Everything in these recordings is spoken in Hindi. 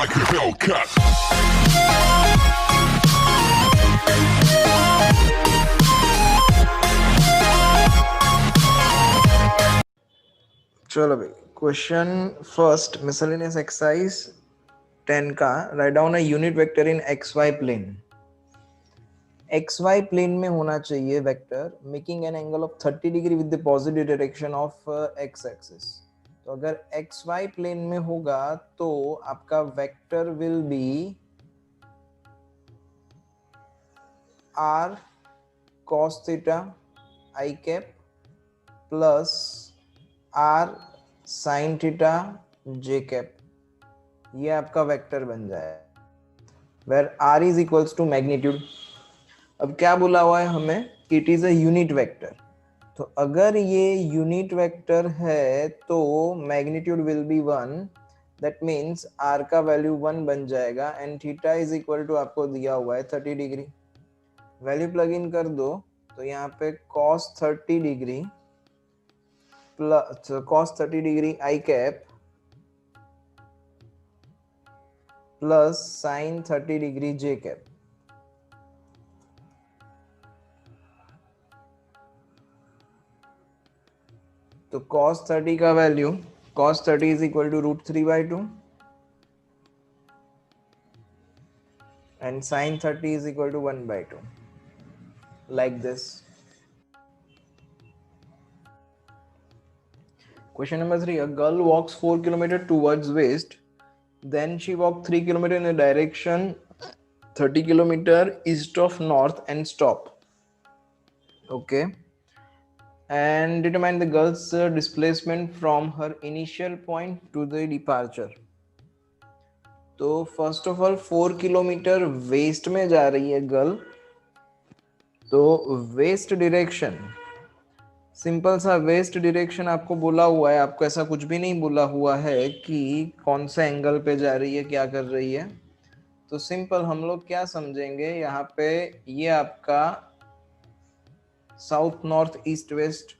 like a Hellcat. चलो भाई, क्वेश्चन फर्स्ट, मिसलेनियस एक्सरसाइज 10 का, write down a unit vector in X Y plane. X Y plane में होना चाहिए vector making an angle of 30 degree with the positive direction of X axis. तो अगर एक्स वाई प्लेन में होगा तो आपका vector will be R cos theta I cap plus R sine theta J cap. ये आपका वेक्टर बन जाए where R is equals to magnitude. अब क्या बोला हुआ है हमें कि it is a unit vector. तो अगर ये यूनिट वेक्टर है तो magnitude will be 1, that means R का वैल्यू 1 बन जाएगा and theta is equal to आपको दिया हुआ है 30 डिग्री। वैल्यू प्लग इन कर दो तो यहाँ पे cos 30 degree plus cos 30 degree I cap plus sine 30 degree J cap. तो cos 30 का value cos 30 is equal to √3/2 and sin 30 is equal to 1/2, like this. Question number 3, a girl walks 4 kilometers towards west, then she walked 3 kilometers in a direction 30 kilometers east of north and stop. Okay, and determine the girl's displacement from her initial point to the departure. तो first of all 4 kilometre west में जा रही है गर्ल, तो वेस्ट डायरेक्शन, सिंपल सा वेस्ट डायरेक्शन आपको बोला हुआ है, आपको ऐसा कुछ भी नहीं बोला हुआ है कि कौन सा एंगल पे जा रही है, क्या कर रही है। तो सिंपल हम लोग क्या समझेंगे यहाँ पे, ये आपका साउथ नॉर्थ ईस्ट वेस्ट,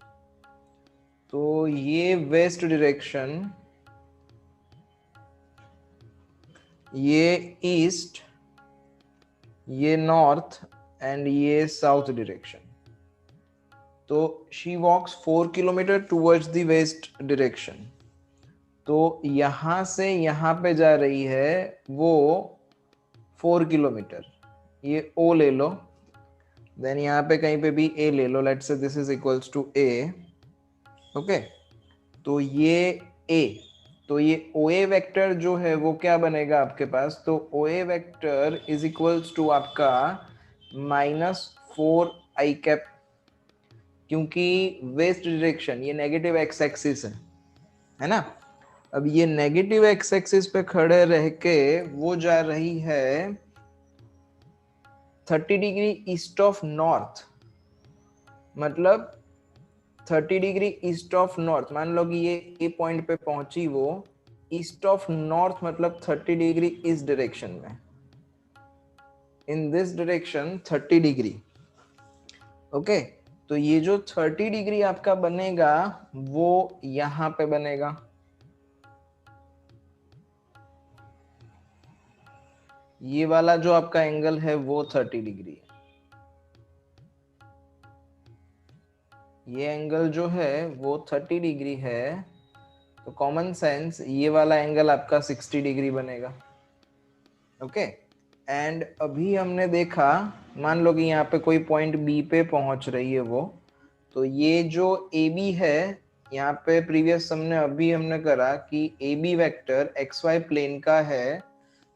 तो ये वेस्ट डायरेक्शन, ये ईस्ट, ये नॉर्थ एंड ये साउथ डायरेक्शन। तो she walks 4 kilometre towards the west direction. तो यहां से यहां पे जा रही है वो 4 किलोमीटर। ये ओ ले लो, देन यहाँ पे कहीं पे भी ए ले लो, let's say this is equals to a. Okay, तो ये ए, तो ये ओ ए वेक्टर जो है वो क्या बनेगा आपके पास, तो ओ ए वेक्टर इज इक्वल्स टू आपका -4 आई कैप, क्योंकि वेस्ट डायरेक्शन ये नेगेटिव एक्स एक्सिस है ना। अब ये नेगेटिव एक्स एक्सिस पे खड़े रह के वो जा रही है 30 डिग्री ईस्ट ऑफ नॉर्थ, मतलब 30 डिग्री ईस्ट ऑफ नॉर्थ। मान लो कि ये ए पॉइंट पे पहुंची वो ईस्ट ऑफ नॉर्थ, मतलब 30 डिग्री इस डायरेक्शन में, in this direction 30 degree. Okay, तो ये जो 30 डिग्री आपका बनेगा वो यहां पे बनेगा। ये वाला जो आपका एंगल है वो 30 डिग्री है। ये एंगल जो है वो 30 डिग्री है, तो कॉमन सेंस ये वाला एंगल आपका 60 डिग्री बनेगा। ओके, एंड अभी हमने देखा, मान लो कि यहाँ पे कोई पॉइंट बी पे पहुंच रही है वो, तो ये जो ए बी है, यहाँ पे प्रीवियस हमने करा कि A B vector X Y plane का है,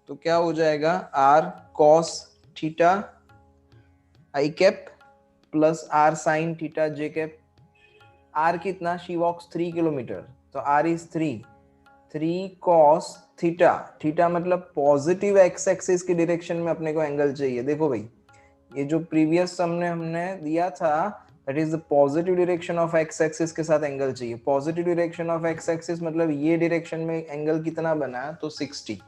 तो क्या हो जाएगा, R cos theta I cap plus R sine theta J cap. R कितना, शी वॉक्स 3 किलोमीटर, तो R is 3 cos theta, theta मतलब पॉजिटिव एक्स एक्सिस की डायरेक्शन में अपने को एंगल चाहिए। देखो भाई, ये जो प्रीवियस हमने दिया था, that is the positive direction of X axis के साथ एंगल चाहिए। Positive direction of X axis मतलब ये डायरेक्शन में एंगल कितना बना, तो 60।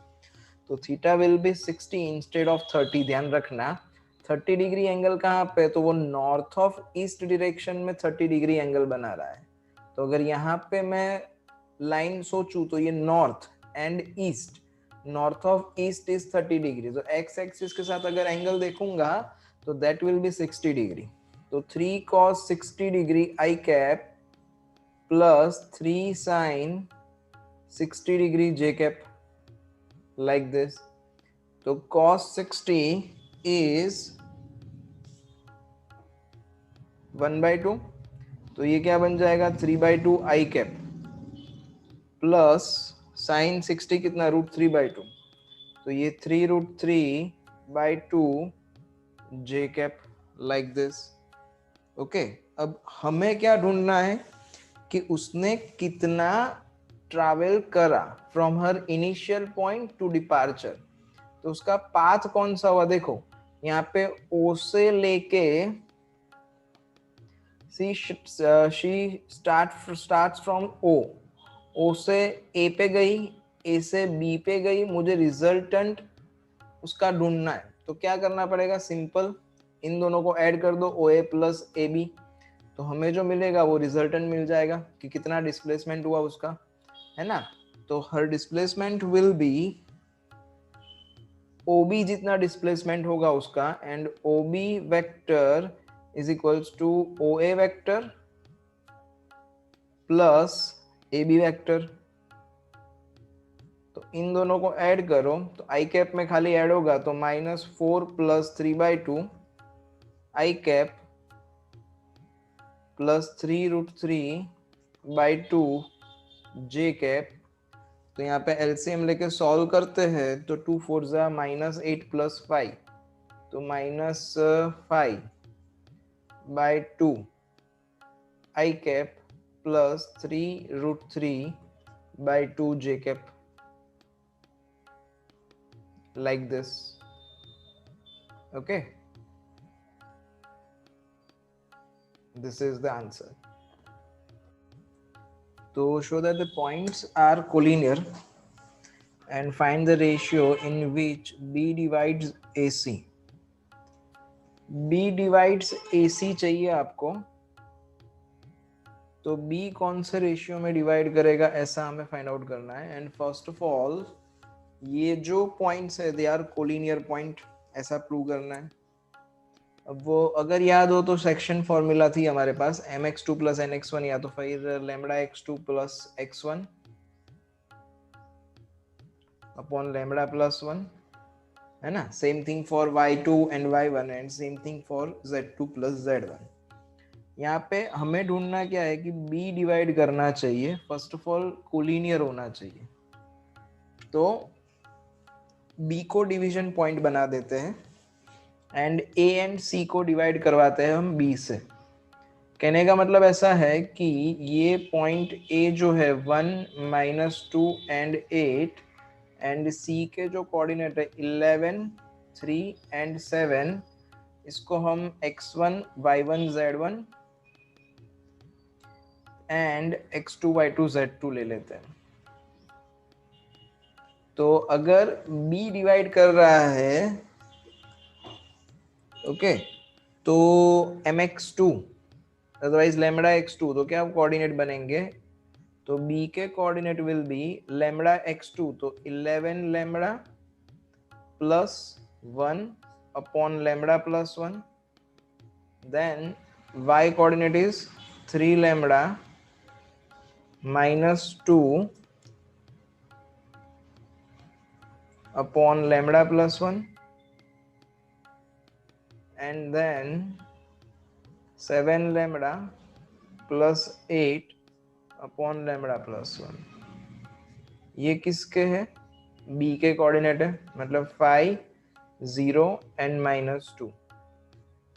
तो theta will be 60 instead of 30। ध्यान रखना 30 डिग्री एंगल कहाँ पे, तो वो नॉर्थ ऑफ ईस्ट डायरेक्शन में 30 डिग्री एंगल बना रहा है। तो अगर यहाँ पे मैं लाइन सोचूं तो ये north and east, north of east is 30 degree, तो एक्स एक्सिस के साथ अगर एंगल देखूंगा तो दैट विल बी 60 डिग्री। तो 3 cos 60 degree I cap plus 3 sin 60 degree J cap, like this. तो cos 60 इज 1/2, तो ये क्या बन जाएगा 3/2 आई कैप प्लस साइन 60 कितना √3/2, तो ये 3√3/2 j cap, like this. Okay, अब हमें क्या ढूंढना है कि उसने कितना ट्रैवल करा from her initial point two departure. तो उसका पाथ कौन सा हुआ, देखो यहाँ पे ओ से लेके शी स्टार्ट्स फ्रॉम ओ से ए पे गई, ए से बी पे गई, मुझे रिजल्टेंट उसका ढूंढना है। तो क्या करना पड़ेगा, सिंपल, इन दोनों को ऐड कर दो, ओ ए प्लस ए बी, तो हमें जो मिलेगा वो रिजल्टेंट मिल जाएगा कि कितना डिस्प्लेसमेंट हुआ उसका, है ना। तो her displacement will be OB जितना डिस्प्लेसमेंट होगा उसका, and OB vector is equals to OA vector plus AB vector. तो इन दोनों को ऐड करो तो आई कैप में खाली ऐड होगा तो -4 + 3/2 आई कैप प्लस 3√3/2 जे कैप। तो यहाँ पे एलसीएम लेके सॉल्व करते हैं तो 2 4 जा -8 + 5, तो -5/2 i cap plus 3√3/2 j cap, like this. Okay, this is the answer. To show that the points are collinear and find the ratio in which B divides AC. B divides AC चाहिए आपको, तो B कौन से रेशियो में डिवाइड करेगा ऐसा हमें फाइंड आउट करना है। एंड फर्स्ट ऑफ ऑल ये जो पॉइंट्स है दे आर कोलिनियर पॉइंट, ऐसा प्रूव करना है। अब वो अगर याद हो तो सेक्शन फॉर्मूला थी हमारे पास mx2 + nx1 या तो फिर λx2 + x1 अपॉन λ+1, है ना। Same thing for y2 and y1 and same thing for z2 + z1। यहाँ पे हमें ढूंढना क्या है कि b डिवाइड करना चाहिए, फर्स्ट ऑफ ऑल कोलिनियर होना चाहिए। तो b को डिवीजन पॉइंट बना देते हैं एंड a एंड c को डिवाइड करवाते हैं हम b से। कहने का मतलब ऐसा है कि ये पॉइंट a जो है 1 - 2 एंड 8 एंड c के जो कोऑर्डिनेट है 11 3 एंड 7, इसको हम x1 y1 z1 and x2 y2 z2 ले लेते हैं। तो अगर b डिवाइड कर रहा है ओके तो mx2 अदरवाइज λx2, तो क्या कोऑर्डिनेट बनेंगे, तो b के कोऑर्डिनेट विल बी λx2, तो 11 λ plus 1 upon λ+1, then y coordinate is 3 λ -2 upon λ+1, and then 7 λ plus 8 upon λ+1। ये किसके है, b के कोऑर्डिनेट है, मतलब 5 0 एंड -2।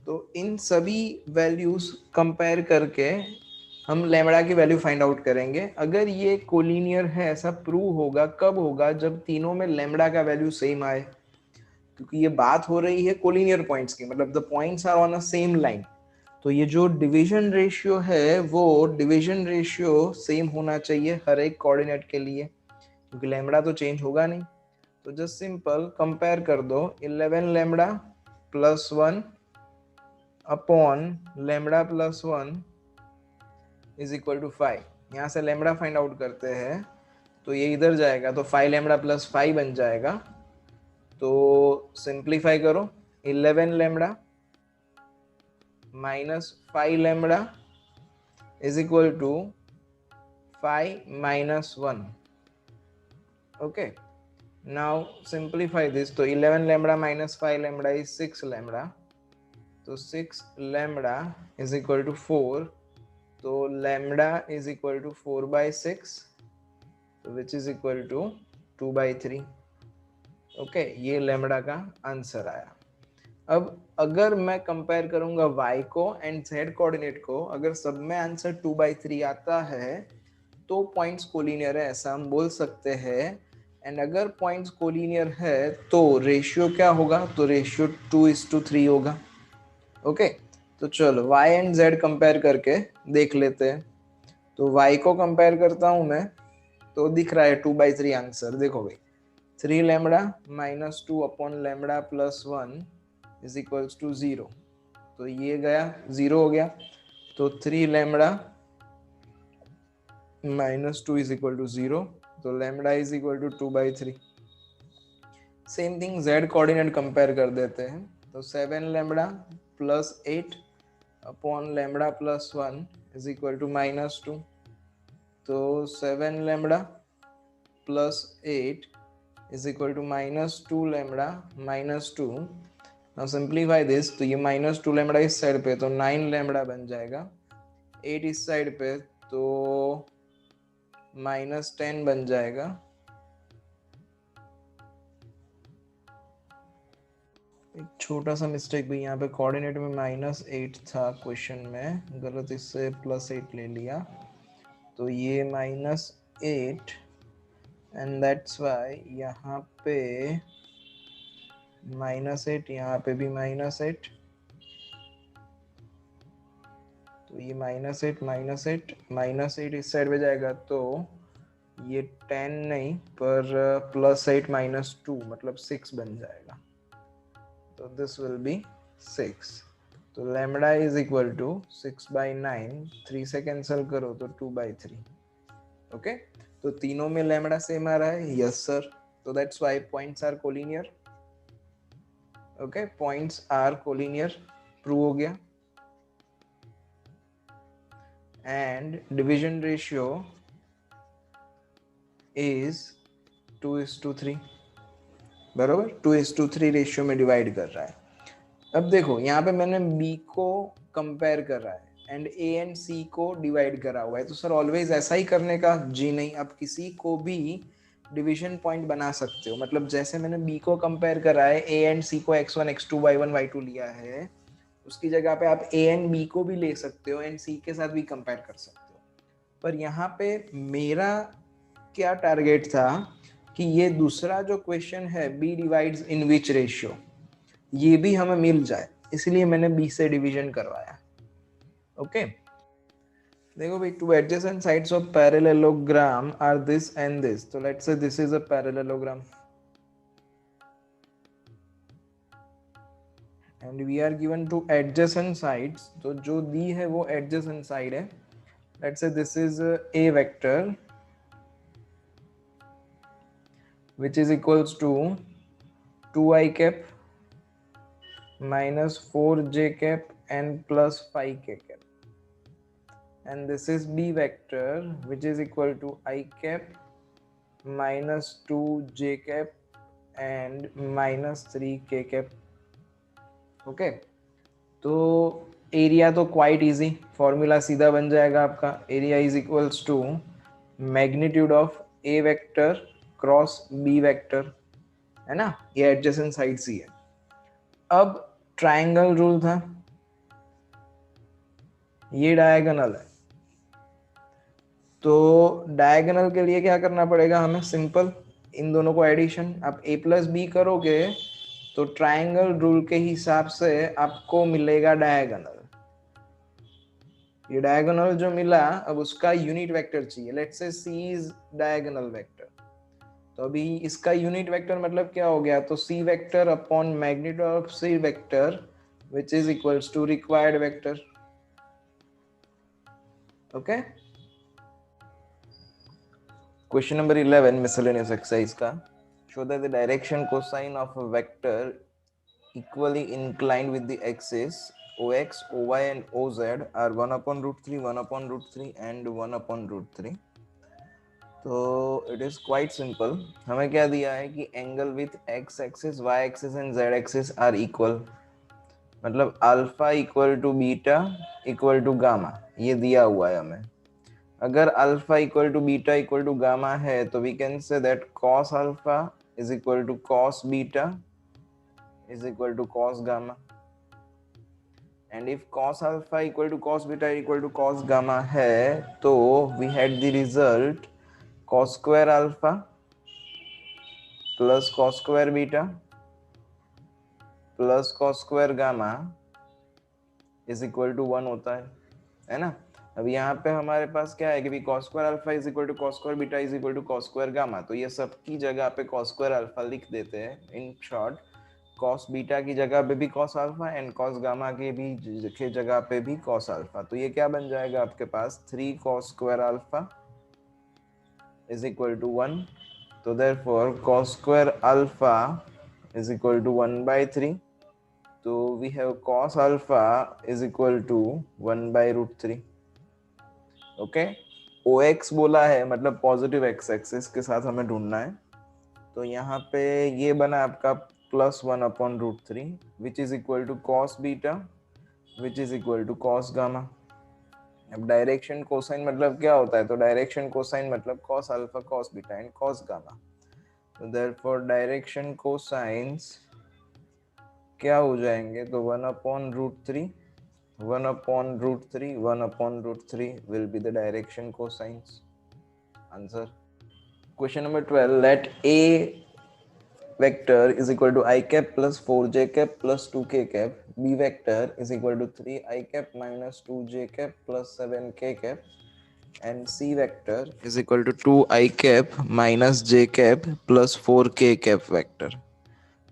तो इन सभी वैल्यूज कंपेयर करके हम लैम्बडा की वैल्यू फाइंड आउट करेंगे। अगर ये कोलिनियर है ऐसा प्रूव होगा कब होगा, जब तीनों में लैम्बडा का वैल्यू सेम आए, क्योंकि ये बात हो रही है कोलिनियर पॉइंट्स की, मतलब the points are on a same line. तो ये जो डिवीजन रेशियो है वो डिवीजन रेशियो सेम होना चाहिए हर एक कोऑर्डिनेट के लिए, क्योंकि लैम्बडा तो चेंज होगा नहीं। तो जस्ट सिंपल कंपेयर कर दो 11 lambda plus 1 upon λ+1 is equal to 5। यहाँ से लैम्बडा फाइंड आउट करते हैं तो ये इधर जाएगा तो 5 लैम्डा प्लस 5 बन जाएगा। तो सिंप्लीफाई करो, 11 lambda minus 5 lambda is equal to 5 minus 1. Okay, now simplify this. तो 11 lambda minus 5 lambda is 6 lambda. तो 6 lambda is equal to 4. तो lambda is equal to 4 by 6, which is equal to 2 by 3. Okay, ये lambda का आंसर आया। अब अगर मैं कंपेयर करूंगा y को एंड z कोऑर्डिनेट को, अगर सब में आंसर 2 by 3 आता है तो पॉइंट्स कोलिनियर है, ऐसा हम बोल सकते हैं। एंड अगर पॉइंट्स कोलिनियर है तो रेशियो क्या होगा, तो रेशियो 2:3 होगा। ओके, तो चलो y एंड z कंपेयर करके देख लेते हैं। तो y को कंपेयर करता हूं मैं, तो दिख रहा है 2 by 3 आंसर। देखो भाई, 3 lambda minus 2 upon lambda plus 1 is equals to 0। तो ये गया 0 हो गया। तो 3 lambda minus 2 is equal to 0। तो lambda is equal to 2 by 3। Same thing z coordinate compare कर देते हैं। तो 7 lambda plus 8 upon lambda plus 1 is equal to minus 2। तो 7 lambda plus 8 is equal to minus 2 lambda minus 2। Now simplify this. तो ये माइनस 2 लैम्डा इस साइड पे, तो 9 लैम्डा बन जाएगा। 8 इस साइड पे, तो माइनस 10 बन जाएगा। एक छोटा सा मिस्टेक भी, यहाँ पे कोऑर्डिनेट में माइनस 8 था क्वेश्चन में, गलत इससे प्लस 8 ले लिया। तो ये माइनस 8 एंड दैट्स वाई यहाँ पे माइनस 8, यहाँ पे भी माइनस 8। तो ये माइनस 8 माइनस 8 माइनस 8 इस साइड पे जाएगा, तो ये 10 नहीं पर प्लस 8 माइनस 2 मतलब 6 बन जाएगा। तो दिस विल बी 6। तो lambda is equal to 6 by 9, 3 से कैंसिल करो तो 2 by 3। ओके, तो तीनों में लैम्डा सेम आ रहा है। यस सर, तो that's why points are collinear. Okay, points are collinear, prove हो गया। एंड डिवीजन रेशियो इज 2:3, बराबर 2:3 रेशियो में डिवाइड कर रहा है। अब देखो यहाँ पे मैंने b को कंपेयर कर रहा है एंड a एंड c को डिवाइड करा हुआ है। तो सर ऑलवेज ऐसा ही करने का? जी नहीं, आप किसी को भी डिवीजन पॉइंट बना सकते हो। मतलब जैसे मैंने b को कंपेयर करा है, a एंड c को x1 x2 y1 y2 लिया है, उसकी जगह पे आप a एंड b को भी ले सकते हो एंड c के साथ भी कंपेयर कर सकते हो। पर यहाँ पे मेरा क्या टारगेट था कि ये दूसरा जो क्वेश्चन है b डिवाइड्स इन विच रेशियो, ये भी हमें मिल जाए, इसलिए मैंने b से डिवीजन करवाया। ओके, देखो भाई, two adjacent sides of parallelogram are this and this. तो let's say this is a parallelogram and we are given two adjacent sides. तो जो दी है वो एडजेसेंट साइड है। Let's say this is a vector which is equals to 2i cap minus 4j cap and plus 5k cap, and this is b vector which is equal to I cap minus 2j cap and minus 3k cap. Okay, तो एरिया तो क्वाइट इजी, फॉर्मूला सीधा बन जाएगा आपका। Area is equals to magnitude of A vector cross B vector, है ना, ये एडजेसेंट साइड्स ही है। अब ट्रायंगल रूल था, ये डायगोनल है, तो डायगोनल के लिए क्या करना पड़ेगा हमें? सिंपल, इन दोनों को एडिशन। आप a प्लस बी करोगे तो ट्रायंगल रूल के हिसाब से आपको मिलेगा डायगोनल। ये डायगोनल जो मिला, अब उसका यूनिट वेक्टर चाहिए। Let's say c is diagonal vector, तो अभी इसका यूनिट वेक्टर मतलब क्या हो गया? तो c vector upon magnitude of c vector which is equals to required vector. Okay, question number 11 miscellaneous exercise का, show that the direction cosine of a vector equally inclined with the axis OX, OY and OZ are 1 upon root 3, 1 upon root 3 and 1 upon root 3. तो इट इज क्वाइट सिंपल. हमें क्या दिया है कि angle with x axis, y axis and z axis are equal, मतलब alpha equal to beta equal to gamma, ये दिया हुआ है हमें. अगर alpha equal to beta equal to gamma है तो we can say that cos alpha is equal to cos beta is equal to cos gamma. And if cos alpha equal to cos beta equal to cos gamma है तो we had the result cos square alpha plus cos square beta plus cos square gamma is equal to 1 होता है ना. अब यहाँ पे हमारे पास क्या है कि भी cos square alpha is equal to cos square beta is equal to cos square gamma, तो ये सब की जगह पे cos square alpha लिख देते हैं. इन शॉर्ट cos बीटा की जगह पे भी cos alpha and cos gamma की जगह पे भी cos alpha. तो ये क्या बन जाएगा आपके पास 3 cos square alpha is equal to 1. तो therefore cos square alpha is equal to 1 by 3. तो we have cos alpha is equal to 1 by root 3. Okay. OX बोला है मतलब पॉजिटिव एक्स एक्सिस के साथ हमें ढूंढना है. तो यहाँ पे ये बना आपका plus 1 upon root 3 which is equal to cos beta which is equal to cos gamma. अब डायरेक्शन कोसाइन मतलब क्या होता है, तो डायरेक्शन कोसाइन मतलब cos alpha cos beta and cos gamma. तो देयरफॉर डायरेक्शन कोसाइंस क्या हो जाएंगे, तो 1 upon root 3 1 upon root 3 1 upon root 3 will be the direction cosines. Answer. Question number 12, let A vector is equal to I cap plus 4j cap plus 2k cap, B vector is equal to 3I cap minus 2j cap plus 7k cap, and C vector is equal to 2I cap minus j cap plus 4k cap vector.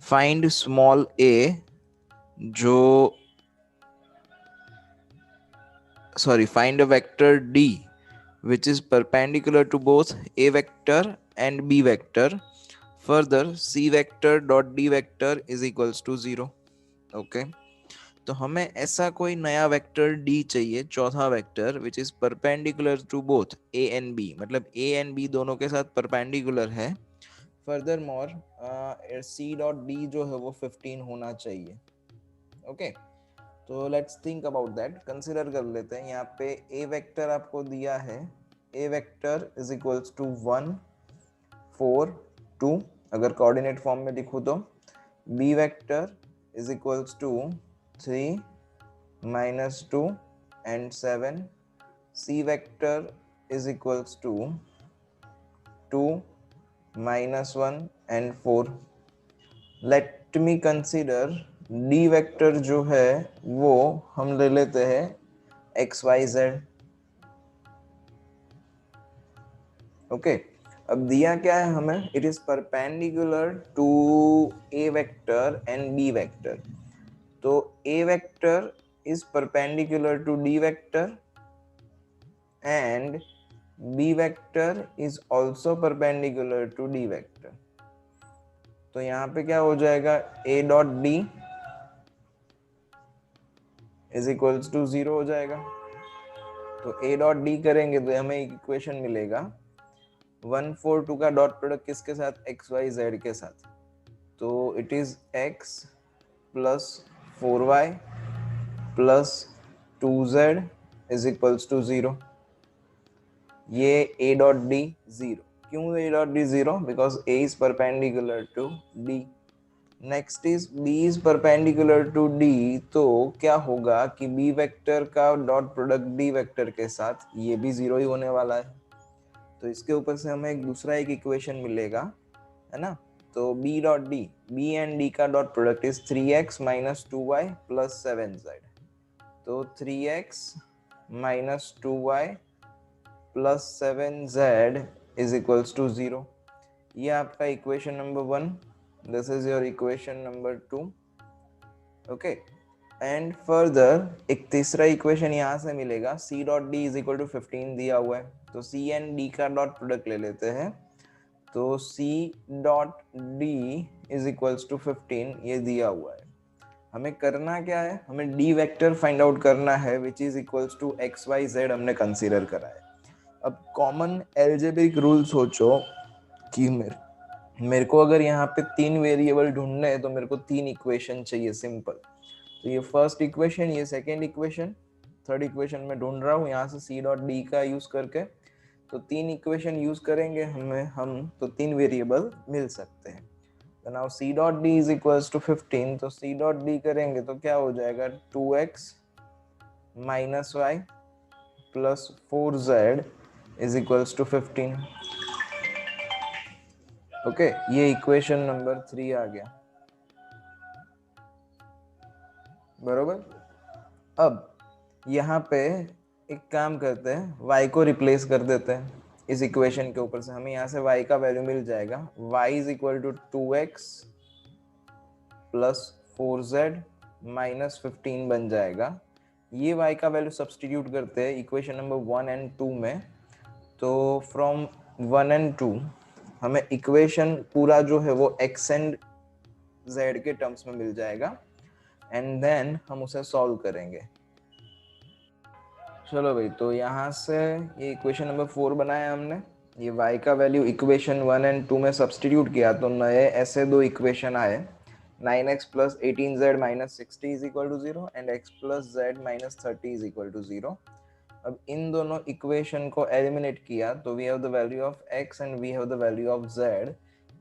Find small a जो find a vector D which is perpendicular to both A vector and B vector. Further, C vector dot D vector is equals to 0. Okay. तो हमें ऐसा कोई नया वेक्टर D चाहिए, चौथा vector which is perpendicular to both A and B, मतलब A and B दोनों के साथ perpendicular है. Furthermore, C dot D जो है वो 15 होना चाहिए. Okay. तो let's think about that. Consider कर लेते हैं. यहाँ पे ए वेक्टर आपको दिया है, A vector is equals to 1 4 2 अगर कोऑर्डिनेट फॉर्म में लिखूँ तो. B vector is equals to 3 minus 2 and 7. C vector is equals to 2 minus 1 and 4. Let me consider D vector जो है वो हम ले लेते हैं एक्स वाई जेड. ओके. अब दिया क्या है हमें, it is perpendicular to a vector and b vector. तो a vector is perpendicular to d vector and b vector is also perpendicular to d vector. तो यहाँ पे क्या हो जाएगा, a dot D is equals to 0 हो जाएगा. तो ए डॉट डी करेंगे तो हमें एक इक्वेशन मिलेगा 1 4 2 का डॉट प्रोडक्ट किसके साथ, एक्स वाई जेड के साथ. तो it is X plus 4y plus 2z is equals to 0. ये a डॉट डी 0. क्यों a dot D 0? Because a is perpendicular to d. Next is b is perpendicular to d. तो क्या होगा कि b वेक्टर का डॉट प्रोडक्ट d वेक्टर के साथ ये भी 0 ही होने वाला है. तो इसके ऊपर से हमें एक दूसरा एक इक्वेशन मिलेगा, है ना. तो b dot D, b and d का dot product is 3x minus 2y plus 7z. तो 3x minus 2y plus 7z is equals to 0. ये आपका equation number 1. This is your equation number 2. Okay. And further एक तीसरा इक्वेशन यहाँ से मिलेगा, c dot D is equal to 15 दिया हुआ है. तो सी एंड डी का डॉट प्रोडक्ट ले लेते हैं। तो C dot D is equals to 15, ये दिया हुआ है। हमें करना क्या है, हमें डी वेक्टर फाइंड आउट करना है which is equals to X Y Z हमने कंसीडर करा है। अब कॉमन एल्जेब्रिक रूल सोचो कि मेरे को अगर यहाँ पे 3 वेरिएबल ढूंढने हैं तो मेरे को 3 इक्वेशन चाहिए सिंपल। तो ये फर्स्ट इक्वेशन, ये सेकेंड इक्वेशन, थर्ड इक्वेशन में ढूंढ रहा हूँ यहाँ से सी डॉट डी का यूज करके। तो 3 इक्वेशन यूज करेंगे हम तो 3 वेरिएबल मिल सकते हैं। तो now c dot d is equals to 15, तो c डॉट d करेंगे तो क्या हो जाएगा 2x minus y plus 4z is equals to 15। Okay, ये इक्वेशन नंबर 3 आ गया, बरोबर। अब यहाँ पे एक काम करते हैं, y को रिप्लेस कर देते हैं इस इक्वेशन के ऊपर से। हमें यहाँ से y का वैल्यू मिल जाएगा, y is equal to 2x plus 4z minus 15 बन जाएगा। ये y का वैल्यू सब्सटीट्यूट करते हैं इक्वेशन नंबर 1 एंड 2 में। तो फ्रॉम 1 एंड 2 हमें इक्वेशन पूरा जो है वो x एंड z के टर्म्स में मिल जाएगा एंड देन हम उसे सॉल्व करेंगे। चलो भाई, तो यहाँ से ये इक्वेशन नंबर 4 बनाया हमने, ये y का वैल्यू इक्वेशन 1 एंड 2 में सब्सटीट्यूट किया तो नए ऐसे दो इक्वेशन आए, 9x plus 18z minus 60 is equal to 0 and x plus z minus 30 is equal to 0। अब इन दोनों इक्वेशन को एलिमिनेट किया तो we have the value of x and we have the value of z।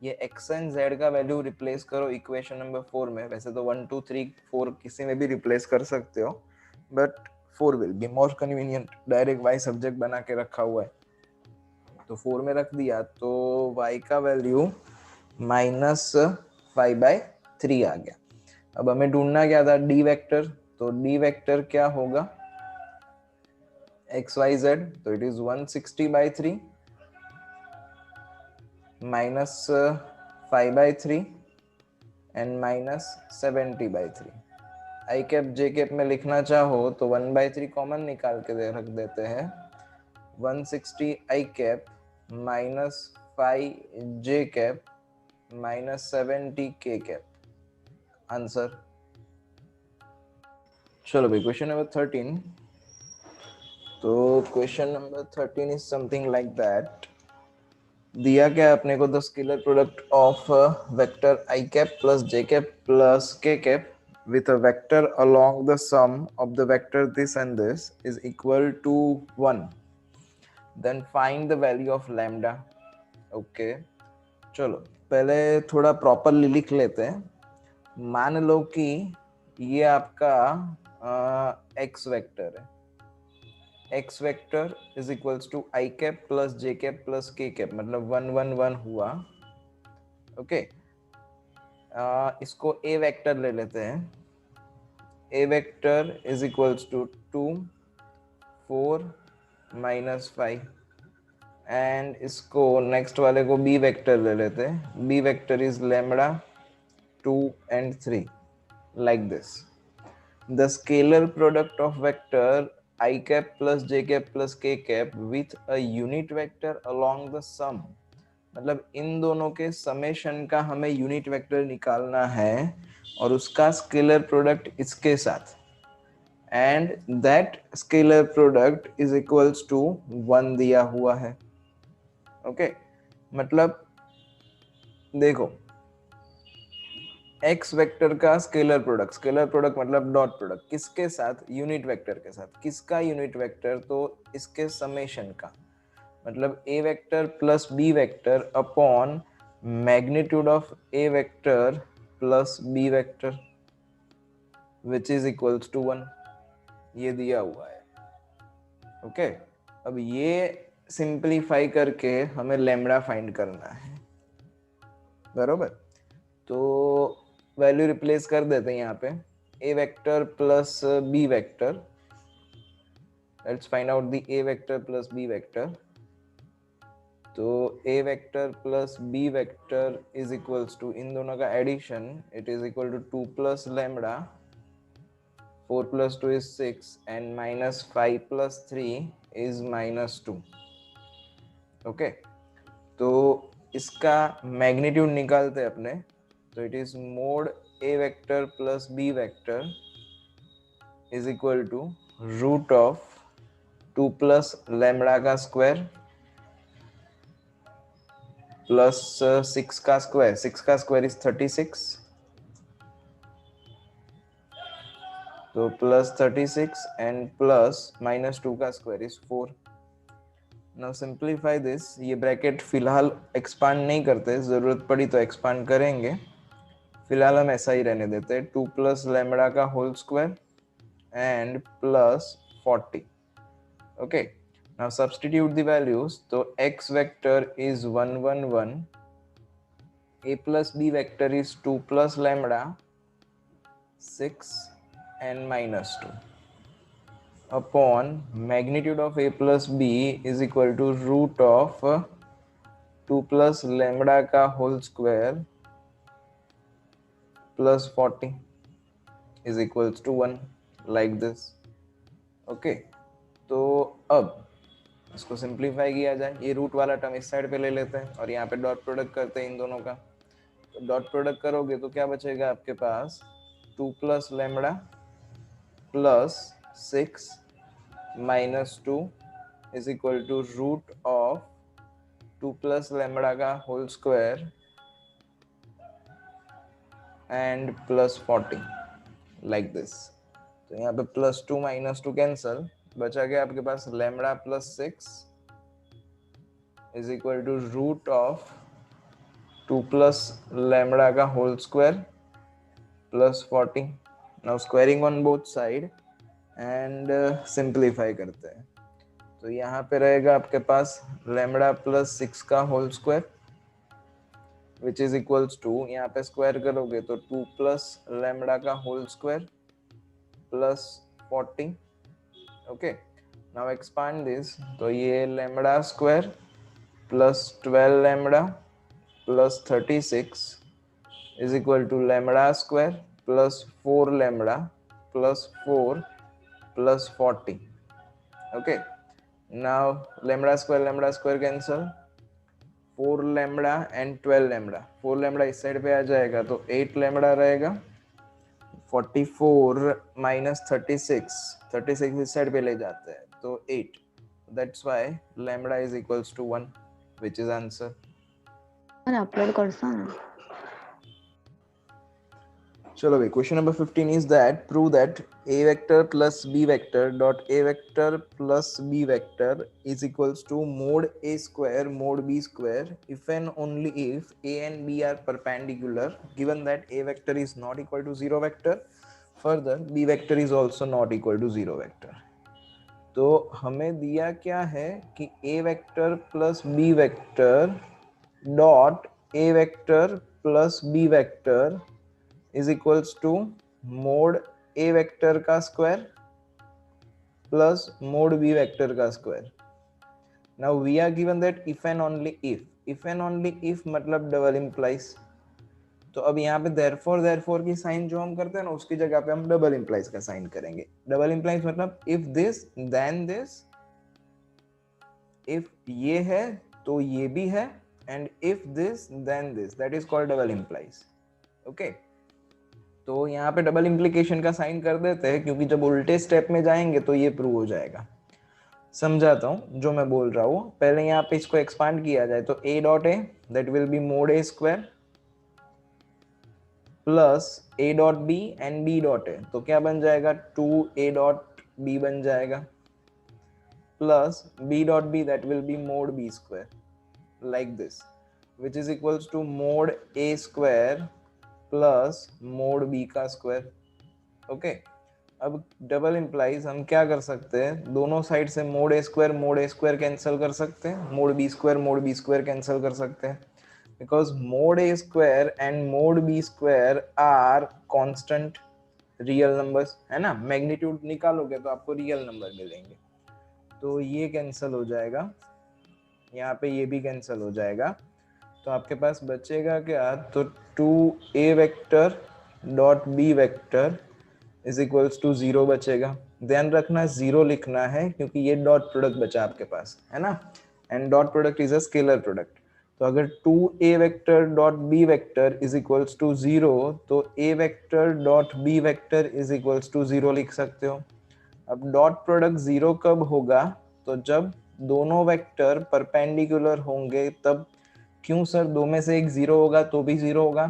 ये x एंड z का वैल्यू रिप्लेस करो इक्वेशन नंबर 4 में। वैसे तो 1 2 3 4 किसी में भी रिप्लेस कर सकते हो, but 4 will be more convenient. Direct y subject बना के रखा हुआ है तो 4 में रख दिया, तो y का वैल्यू माइनस 5/3 आ गया। अब हमें ढूंढना क्या था, d वेक्टर। तो d वेक्टर क्या होगा, एक्स वाई जेड, तो it is 160/3 minus 5/3 and minus 70/3। I cap J cap में लिखना चाहो तो 1/3 कॉमन निकाल के रख देते हैं, 160 आई कैप माइनस 5 जे कैप माइनस 70 के कैप, आंसर। चलो भाई, क्वेश्चन नंबर 13। तो question number 13 is something like that. दिया क्या अपने को, the scalar product of vector I cap plus J cap plus K cap with a vector along the sum of the vector this and this is equal to 1, then find the value of lambda। okay, चलो पहले थोड़ा प्रॉपरली लिख लेते हैं। मान लो कि ये आपका x वेक्टर है, x vector is equals to I cap plus J cap plus K cap, मतलब 1 1 1 हुआ। ओके, इसको a वेक्टर ले लेते हैं। a vector is equals to 2 4 minus 5 and इसको नेक्स्ट वाले को b वेक्टर ले लेते हैं। b vector is lambda 2 and 3 like this। the scalar product of vector I cap plus j cap plus k cap with a unit vector along the sum, मतलब इन दोनों के समेशन का हमें यूनिट वेक्टर निकालना है और उसका स्केलर प्रोडक्ट इसके साथ, and that scalar product is equals to 1 दिया हुआ है। ओके, मतलब देखो x वेक्टर का स्केलर प्रोडक्ट मतलब डॉट प्रोडक्ट किसके साथ, यूनिट वेक्टर के साथ। किसका यूनिट वेक्टर, तो इसके समेशन का, मतलब a vector plus b vector upon magnitude of a vector plus b vector which is equals to 1, ये दिया हुआ है। ओके, अब ये सिंप्लीफाई करके हमें लैम्बडा फाइंड करना है, बरोबर। तो वैल्यू रिप्लेस कर देते हैं यहाँ पे, a vector plus b vector. Let's find out the a vector plus b vector. तो a vector plus b vector is equals to, इन दोनों का addition, it is equal to 2 plus lambda, 4 plus 2 is 6 and minus 5 plus 3 is minus 2। ओके, तो इसका मैग्नीट्यूड निकालते हैं अपने, तो it is mod A vector plus B vector is equal to root of 2 plus lambda का स्क्वायर प्लस 6 का स्क्वायर, 6 का स्क्वायर इज 36, तो प्लस 36 एंड प्लस माइनस 2 का square is 4. Now simplify this. ये ब्रैकेट फिलहाल एक्सपांड नहीं करते, जरूरत पड़ी तो एक्सपांड करेंगे, फिलहाल हम ऐसा ही रहने देते हैं. 2 प्लस लैम्बडा का whole square and plus 40. Okay, now substitute the values. तो x vector is 1 1 1, a plus b vector is 2 plus lambda 6 and minus 2 upon magnitude of a plus b is equal to root of 2 plus lambda का whole square plus 40 is equals to 1, like this. okay, तो अब इसको सिंप्लीफाई किया जाए. ये रूट वाला टर्म इस साइड पे ले लेते हैं और यहाँ पे डॉट प्रोडक्ट करते हैं इन दोनों का. तो डॉट प्रोडक्ट करोगे तो क्या बचेगा आपके पास, 2 plus lambda plus 6 minus 2 is equal to root of 2 plus lambda का whole square and plus 40, like this. तो यहाँ पे प्लस 2 माइनस 2 कैंसल, बचा गया आपके पास lambda plus 6 is equal to root of 2 plus lambda का whole square plus 40. Now squaring on both side and simplify करते हैं. तो यहाँ पे रहेगा आपके पास लैम्बडा प्लस 6 का whole square which is equals to, यहाँ पे स्क्वायर करोगे तो 2 प्लस लैम्बडा का whole square plus 40. Okay, now expand this. तो ये lambda square plus 12 lambda plus 36 is equal to lambda square plus 4 lambda plus 4 plus 40. okay, now lambda square cancel, 4 lambda and 12 lambda, 4 lambda इस साइड पे आ जाएगा तो 8 lambda रहेगा, 44 minus 36, 36 इस साइड पे ले जाते हैं तो 8. that's why lambda is equals to 1, which is answer. Upload करसा ना. चलो भाई, question number 15 is that prove that a vector plus b vector dot a vector plus b vector is equals to mod a square mod b square if and only if a and b are perpendicular, given that a vector is not equal to 0 vector, further b vector is also not equal to 0 vector. तो हमें दिया क्या है कि a vector plus b vector dot a vector plus b vector is equals to mod a vector का square plus mod b vector का square. now we are given that if and only if मतलब डबल इम्प्लाइज. तो अब यहाँ पे therefore की साइन जो हम करते हैं ना, उसकी जगह पे हम डबल इम्प्लाइज का साइन करेंगे. डबल इम्प्लाइज मतलब if this then this, if ये है तो ये भी है, and if this then this, that is called double implies. okay, तो यहाँ पे डबल इम्प्लीकेशन का साइन कर देते हैं क्योंकि जब उल्टे स्टेप में जाएंगे तो ये प्रूव हो जाएगा. समझाता हूँ जो मैं बोल रहा हूँ. पहले यहाँ पे इसको एक्सपांड किया जाए तो a dot A that will be mod A square plus a dot B and b dot A, तो क्या बन जाएगा 2a डॉट b बन जाएगा plus b dot b that will be mod b square, like this, which is equals to mod a square plus mod B का स्क्वायर. ओके, अब डबल इम्प्लाइज हम क्या कर सकते हैं, दोनों साइड से मोड ए स्क्वायर कैंसिल कर सकते हैं, मोड बी स्क्वायर कैंसिल कर सकते हैं, because mod A square and mod B square are constant real numbers, है ना. मैग्नीट्यूड निकालोगे तो आपको रियल नंबर मिलेंगे, तो ये कैंसिल हो जाएगा, यहाँ पे ये भी कैंसिल हो जाएगा. तो आपके पास बचेगा क्या, तो 2a vector dot b vector is equals to 0 बचेगा. ध्यान रखना 0 लिखना है क्योंकि ये डॉट प्रोडक्ट बचा आपके पास, है ना. and dot product is a scalar product. तो अगर 2a vector dot b vector is equals to 0 तो a vector dot b vector is equals to 0 लिख सकते हो. अब डॉट प्रोडक्ट 0 कब होगा? तो जब दोनों वेक्टर परपेंडिकुलर होंगे तब. क्यों सर? दो में से एक 0 होगा तो भी 0 होगा,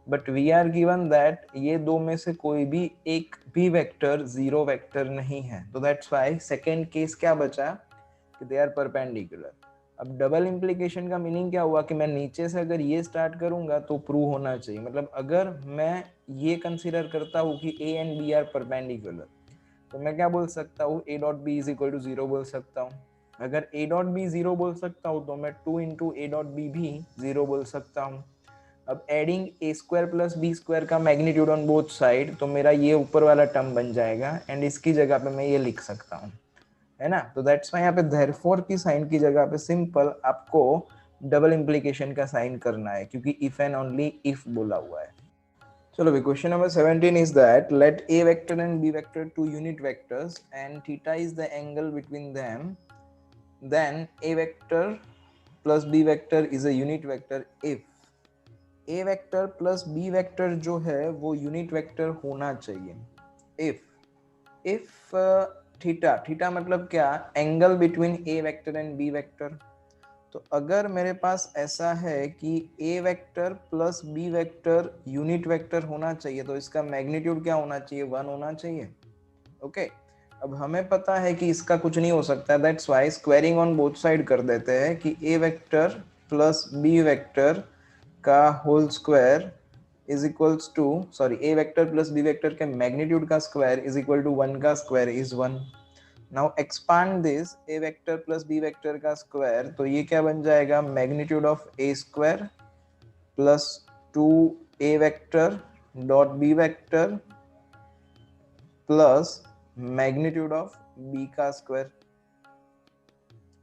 but we are given that ये दो में से कोई भी एक भी वेक्टर 0 वेक्टर नहीं है. तो दैट्स व्हाई सेकंड केस क्या बचा कि दे आर परपेंडिकुलर. अब डबल इम्प्लीकेशन का मीनिंग क्या हुआ कि मैं नीचे से अगर ये स्टार्ट करूंगा तो प्रूव होना चाहिए. मतलब अगर मैं ये कंसीडर करता हूँ कि a and b are perpendicular तो मैं क्या बोल सकता हूँ? a dot B is equal to 0 बोल सकता हूँ. अगर a डॉट बी 0 बोल सकता हूँ तो मैं 2 इंटू a डॉट बी भी 0 बोल सकता हूँ. अब adding a square plus b square का मैग्नीट्यूड ऑन बोथ साइड तो मेरा ये ऊपर वाला टर्म बन जाएगा एंड इसकी जगह पे मैं ये लिख सकता हूँ, है ना. तो दैट्स व्हाई यहाँ पे देयरफॉर की साइन की जगह पे सिंपल आपको डबल इम्प्लीकेशन का साइन करना है क्योंकि इफ एंड ओनली इफ बोला हुआ है. चलो भाई, question number 17 is that let a vector and b vector two unit vectors and theta is the angle between them, then a vector plus b vector is a unit vector if a vector plus b vector जो है वो unit vector होना चाहिए. if थीटा मतलब क्या? Angle between a vector and b vector. तो अगर मेरे पास ऐसा है कि a vector plus b vector unit vector होना चाहिए तो इसका मैग्नीट्यूड क्या होना चाहिए? 1 होना चाहिए. ओके अब हमें पता है कि इसका कुछ नहीं हो सकता. That's why squaring on both side कर देते हैं कि a vector plus b vector का whole square is equals to a vector plus b vector के मैग्नीट्यूड का स्क्वायर इज इक्वल टू 1 का square is 1. Now expand this a vector plus b vector का स्क्वायर तो ये क्या बन जाएगा? Magnitude of a square plus 2a vector dot b vector plus magnitude of b का square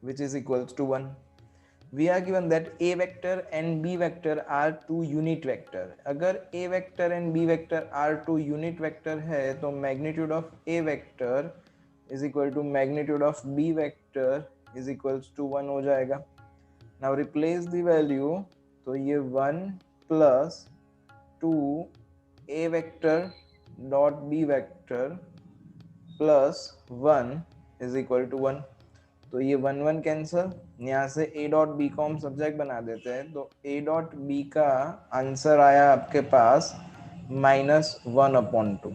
which is equals to 1. We are given that a vector and b vector are two unit vector. अगर a vector and b vector are two unit vector है तो magnitude of a vector is equal to magnitude of b vector is equals to 1 हो जाएगा. Now replace the value तो ये 1 plus 2 a vector dot b vector plus 1 is equal to 1. तो ये 1 1 कैंसल. यहाँ से a डॉट बी को हम सब्जेक्ट बना देते हैं तो a डॉट बी का आंसर आया आपके पास -1/2.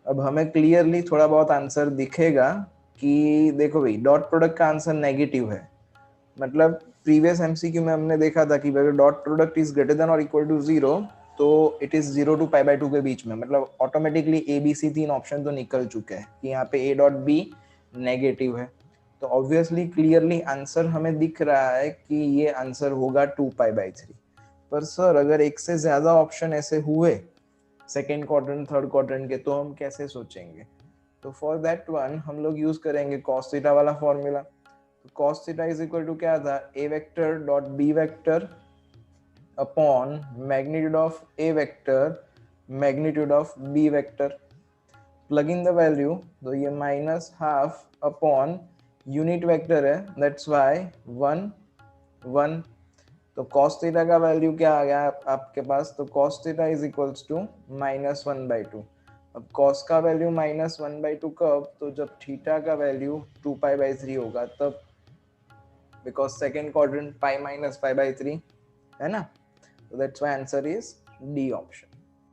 अब हमें क्लियरली थोड़ा बहुत आंसर दिखेगा कि देखो भाई डॉट प्रोडक्ट का आंसर नेगेटिव है. मतलब प्रीवियस एमसीक्यू में हमने देखा था कि अगर dot product is greater than और इक्वल टू 0 तो इट इज 0 टू π/2 के बीच में. मतलब automatically A B C 3 option तो निकल चुके हैं कि यहाँ पे a डॉट बी नेगेटिव है. तो ऑब्वियसली क्लियरली आंसर हमें दिख रहा है कि ये आंसर होगा 2π/3. पर सर अगर एक से ज्यादा ऑप्शन ऐसे हुए सेकेंड क्वाड्रेंट थर्ड क्वाड्रेंट के तो हम कैसे सोचेंगे? तो फॉर दैट वन हम लोग यूज करेंगे कॉस थीटा वाला फॉर्मूला. तो cos theta is equal to क्या था? a vector dot b vector upon magnitude of a vector magnitude of b vector. Plug in the value तो ये -12 अपॉन यूनिट वेक्टर है दैट्स व्हाई 1 1. तो cos थीटा का वैल्यू क्या आ गया आपके पास? तो cos theta is equals to -1/2. अब cos का वैल्यू -1/2 कब? तो जब थीटा का वैल्यू 2π/3 होगा तब, बिकॉज सेकेंड क्वाड्रेंट π - π/3 है ना. तो that's why answer is D option.